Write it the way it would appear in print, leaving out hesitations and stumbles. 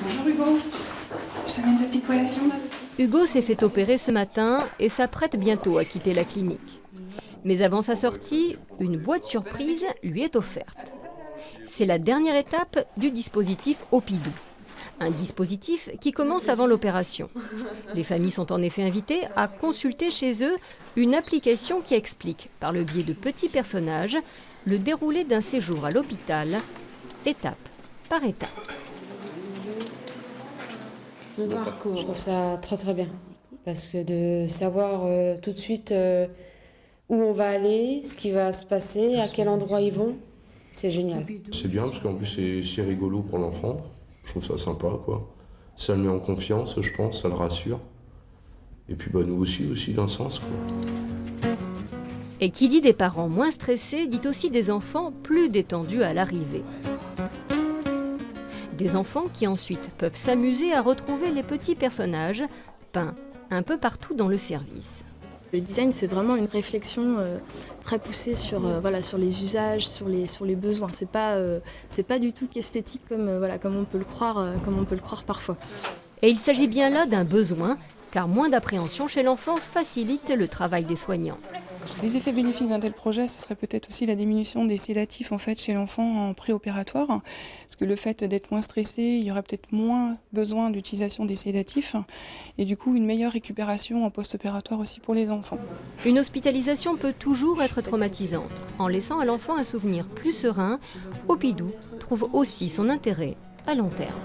Bonjour Hugo, je t'amène ta petite collation. Hugo s'est fait opérer ce matin et s'apprête bientôt à quitter la clinique. Mais avant sa sortie, une boîte surprise lui est offerte. C'est la dernière étape du dispositif Opidou. Un dispositif qui commence avant l'opération. Les familles sont en effet invitées à consulter chez eux une application qui explique, par le biais de petits personnages, le déroulé d'un séjour à l'hôpital, étape par étape. Je trouve ça très très bien. Parce que de savoir tout de suite où on va aller, ce qui va se passer, à quel endroit ils vont, c'est génial. C'est bien parce qu'en plus c'est rigolo pour l'enfant. Je trouve ça sympa, quoi. Ça le met en confiance, je pense, ça le rassure. Et puis nous aussi d'un sens, quoi. Et qui dit des parents moins stressés, dit aussi des enfants plus détendus à l'arrivée. Des enfants qui ensuite peuvent s'amuser à retrouver les petits personnages peints un peu partout dans le service. Le design, c'est vraiment une réflexion très poussée sur, sur les usages, sur les besoins. C'est pas du tout qu'esthétique comme on peut le croire parfois. Et il s'agit bien là d'un besoin, car moins d'appréhension chez l'enfant facilite le travail des soignants. Les effets bénéfiques d'un tel projet, ce serait peut-être aussi la diminution des sédatifs chez l'enfant en préopératoire. Parce que le fait d'être moins stressé, il y aurait peut-être moins besoin d'utilisation des sédatifs. Et du coup, une meilleure récupération en post-opératoire aussi pour les enfants. Une hospitalisation peut toujours être traumatisante. En laissant à l'enfant un souvenir plus serein, Opidou trouve aussi son intérêt à long terme.